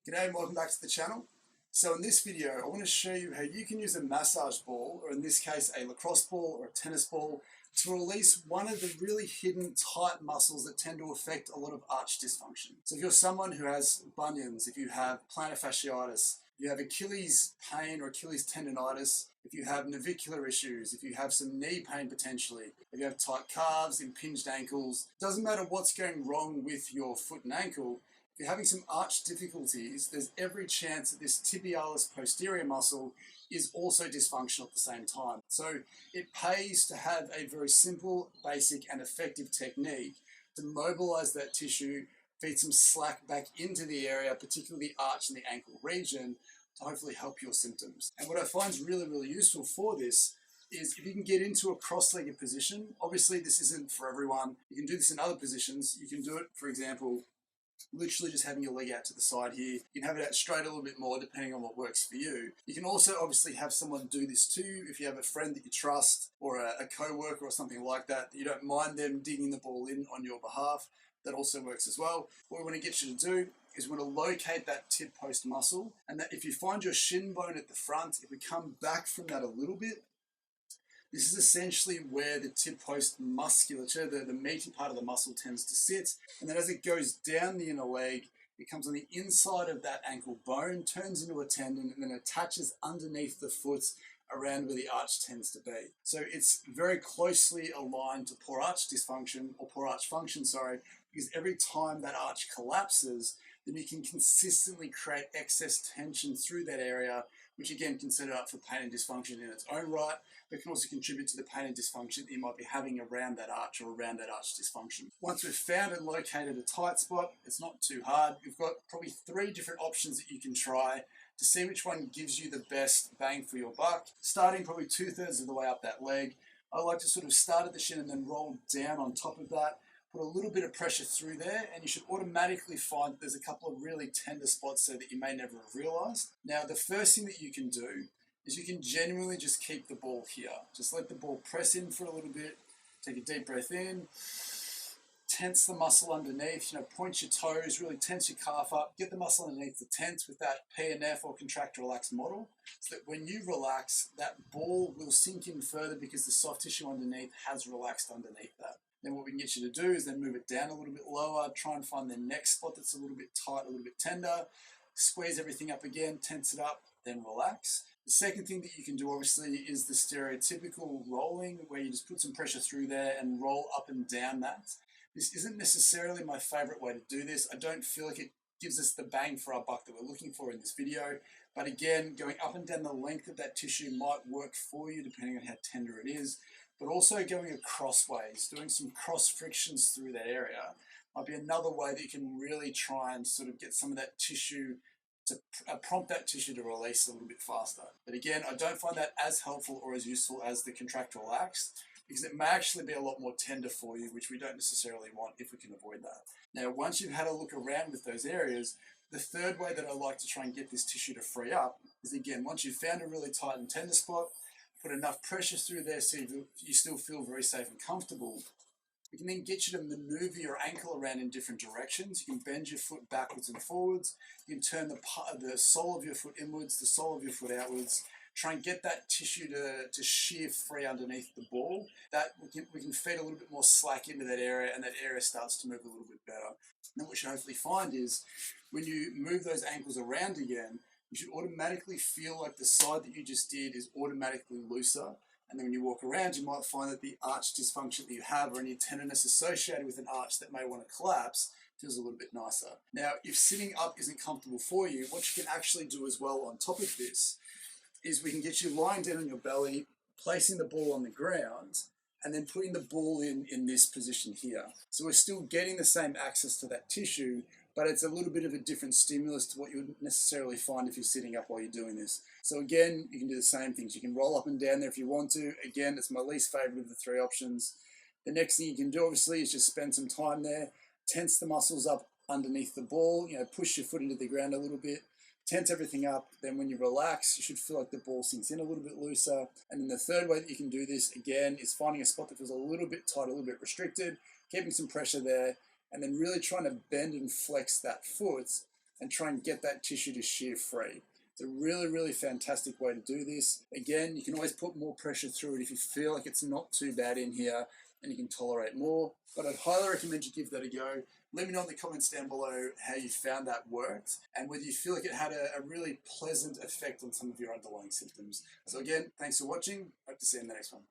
G'day and welcome back to the channel. So in this video, I want to show you how you can use a massage ball, or in this case a lacrosse ball or a tennis ball, to release one of the really hidden tight muscles that tend to affect a lot of arch dysfunction. So if you're someone who has bunions, if you have plantar fasciitis, if you have Achilles pain or Achilles tendonitis, if you have navicular issues, if you have some knee pain potentially, if you have tight calves, impinged ankles, doesn't matter what's going wrong with your foot and ankle, if you're having some arch difficulties, there's every chance that this tibialis posterior muscle is also dysfunctional at the same time. So it pays to have a very simple, basic and effective technique to mobilize that tissue, feed some slack back into the area, particularly the arch and the ankle region, to hopefully help your symptoms. And what I find is really useful for this is if you can get into a cross-legged position. Obviously this isn't for everyone. You can do this in other positions. You can do it, for example, literally just having your leg out to the side here. You can have it out straight a little bit more depending on what works for you. You can also obviously have someone do this too if you have a friend that you trust or a co-worker or something like that you don't mind them digging the ball in on your behalf. That also works as well. What we want to get you to do is we want to locate that tib post muscle, and that if you find your shin bone at the front, if we come back from that a little bit, this is essentially where the tib post musculature, the meaty part of the muscle, tends to sit. And then as it goes down the inner leg, it comes on the inside of that ankle bone, turns into a tendon, and then attaches underneath the foot around where the arch tends to be. So it's very closely aligned to poor arch dysfunction, or poor arch function, sorry, because every time that arch collapses, then you can consistently create excess tension through that area, which again can set it up for pain and dysfunction in its own right, but can also contribute to the pain and dysfunction that you might be having around that arch or around that arch dysfunction. Once we've found and located a tight spot, it's not too hard. We've got probably 3 different options that you can try to see which one gives you the best bang for your buck. Starting probably 2/3 of the way up that leg, I like to sort of start at the shin and then roll down on top of that. Put a little bit of pressure through there, and you should automatically find that there's a couple of really tender spots there that you may never have realized. Now, the first thing that you can do is you can genuinely just keep the ball here. Just let the ball press in for a little bit. Take a deep breath in. Tense the muscle underneath, point your toes, really tense your calf up. Get the muscle underneath to tense with that PNF or contract relax model, so that when you relax, that ball will sink in further because the soft tissue underneath has relaxed underneath that. Then what we can get you to do is then move it down a little bit lower, try and find the next spot that's a little bit tight, a little bit tender, squeeze everything up again, tense it up, then relax. The second thing that you can do obviously is the stereotypical rolling, where you just put some pressure through there and roll up and down that. This isn't necessarily my favorite way to do this. I don't feel like it gives us the bang for our buck that we're looking for in this video. But again, going up and down the length of that tissue might work for you depending on how tender it is. But also going acrossways, doing some cross frictions through that area might be another way that you can really try and sort of get some of that tissue to prompt that tissue to release a little bit faster. But again, I don't find that as helpful or as useful as the contract relax, because it may actually be a lot more tender for you, which we don't necessarily want if we can avoid that. Now, once you've had a look around with those areas, the third way that I like to try and get this tissue to free up is, again, once you've found a really tight and tender spot, put enough pressure through there so you still feel very safe and comfortable. We can then get you to maneuver your ankle around in different directions. You can bend your foot backwards and forwards. You can turn the sole of your foot inwards, the sole of your foot outwards. Try and get that tissue to shear free underneath the ball. That we can feed a little bit more slack into that area, and that area starts to move a little bit better. And then what you hopefully find is when you move those ankles around again, you should automatically feel like the side that you just did is automatically looser. And then when you walk around, you might find that the arch dysfunction that you have, or any tenderness associated with an arch that may want to collapse, feels a little bit nicer. Now, if sitting up isn't comfortable for you, what you can actually do as well on top of this is we can get you lying down on your belly, placing the ball on the ground, and then putting the ball in this position here. So we're still getting the same access to that tissue, but it's a little bit of a different stimulus to what you would necessarily find if you're sitting up while you're doing this. So again, you can do the same things. You can roll up and down there if you want to. Again, it's my least favorite of the 3 options. The next thing you can do, obviously, is just spend some time there, tense the muscles up underneath the ball, push your foot into the ground a little bit, tense everything up. Then when you relax, you should feel like the ball sinks in a little bit looser. And then the third way that you can do this, again, is finding a spot that feels a little bit tight, a little bit restricted, keeping some pressure there, and then really trying to bend and flex that foot and try and get that tissue to shear free. It's a really, really fantastic way to do this. Again, you can always put more pressure through it if you feel like it's not too bad in here and you can tolerate more. But I'd highly recommend you give that a go. Let me know in the comments down below how you found that worked and whether you feel like it had a really pleasant effect on some of your underlying symptoms. So again, thanks for watching. Hope to see you in the next one.